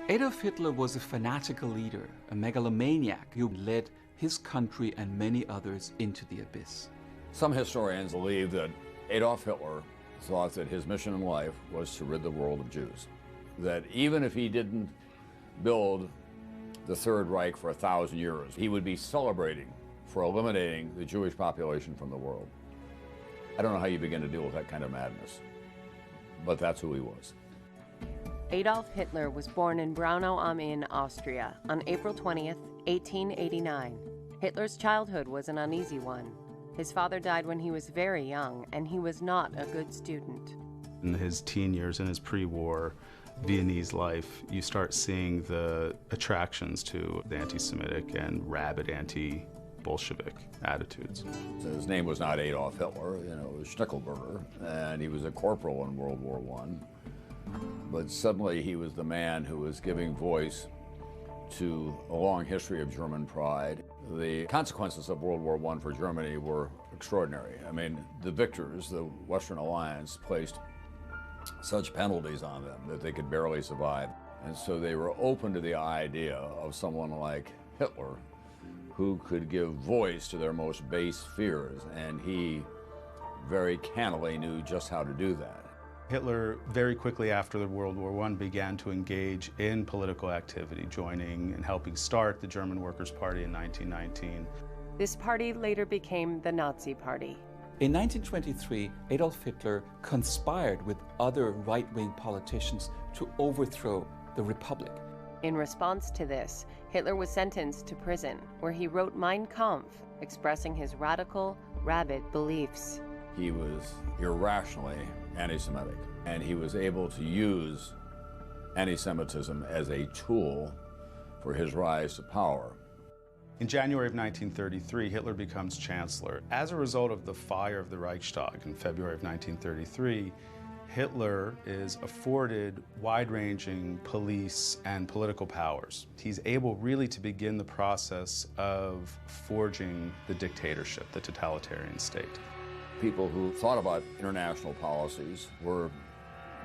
Adolf Hitler was a fanatical leader, a megalomaniac who led his country and many others into the abyss. Some historians believe that Adolf Hitler thought that his mission in life was to rid the world of Jews. That even if he didn't build the Third Reich for 1,000 years, he would be celebrating for eliminating the Jewish population from the world. I don't know how you begin to deal with that kind of madness, but that's who he was. Adolf Hitler was born in Braunau am Inn, Austria, on April 20th, 1889. Hitler's childhood was an uneasy one. His father died when he was very young, and he was not a good student. In his teen years, in his pre-war Viennese life, you start seeing the attractions to the anti-Semitic and rabid anti-Bolshevik attitudes. So his name was not Adolf Hitler, it was Schnickelberger, and he was a corporal in World War I. But suddenly he was the man who was giving voice to a long history of German pride. The consequences of World War I for Germany were extraordinary. I mean, the victors, the Western Alliance, placed such penalties on them that they could barely survive. And so they were open to the idea of someone like Hitler who could give voice to their most base fears, and he very cannily knew just how to do that. Hitler, very quickly after the World War I, began to engage in political activity, joining and helping start the German Workers' Party in 1919. This party later became the Nazi Party. In 1923, Adolf Hitler conspired with other right-wing politicians to overthrow the Republic. In response to this, Hitler was sentenced to prison, where he wrote Mein Kampf, expressing his radical, rabid beliefs. He was irrationally anti-Semitic, and he was able to use anti-Semitism as a tool for his rise to power. In January of 1933, Hitler becomes chancellor. As a result of the fire of the Reichstag in February of 1933, Hitler is afforded wide-ranging police and political powers. He's able really to begin the process of forging the dictatorship, the totalitarian state. People who thought about international policies were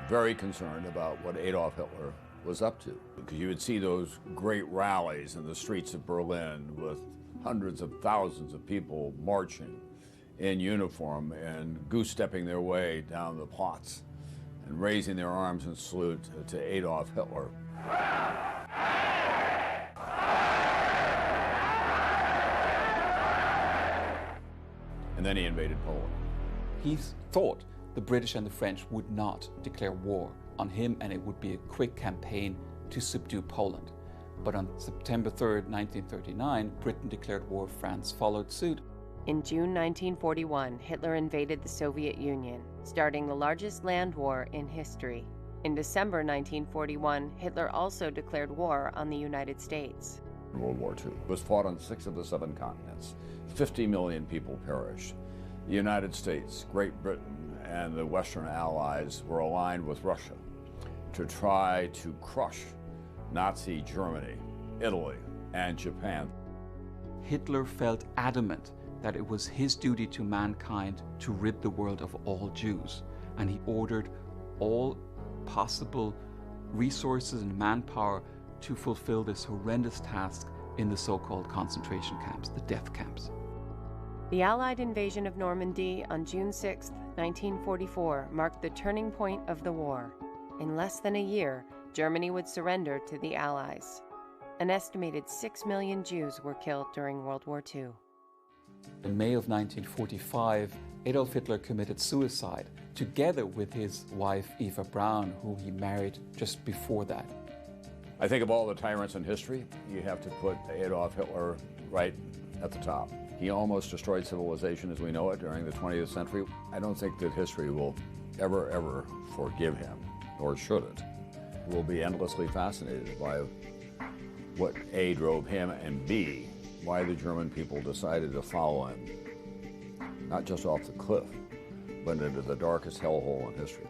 very concerned about what Adolf Hitler was up to. Because you would see those great rallies in the streets of Berlin with hundreds of thousands of people marching in uniform and goose-stepping their way down the Platz and raising their arms in salute to Adolf Hitler. And then he invaded Poland. He thought the British and the French would not declare war on him, and it would be a quick campaign to subdue Poland. But on September 3rd, 1939, Britain declared war. France followed suit. In June 1941, Hitler invaded the Soviet Union, starting the largest land war in history. In December 1941, Hitler also declared war on the United States. World War II was fought on 6 of the 7 continents. 50 million people perished. The United States, Great Britain, and the Western Allies were aligned with Russia to try to crush Nazi Germany, Italy, and Japan. Hitler felt adamant that it was his duty to mankind to rid the world of all Jews, and he ordered all possible resources and manpower to fulfill this horrendous task in the so-called concentration camps, the death camps. The Allied invasion of Normandy on June 6, 1944, marked the turning point of the war. In less than a year, Germany would surrender to the Allies. An estimated 6 million Jews were killed during World War II. In May of 1945, Adolf Hitler committed suicide, together with his wife Eva Braun, who he married just before that. I think of all the tyrants in history, you have to put Adolf Hitler right at the top. He almost destroyed civilization as we know it during the 20th century. I don't think that history will ever forgive him, nor should it. We'll be endlessly fascinated by what A, drove him, and B, why the German people decided to follow him, not just off the cliff, but into the darkest hellhole in history.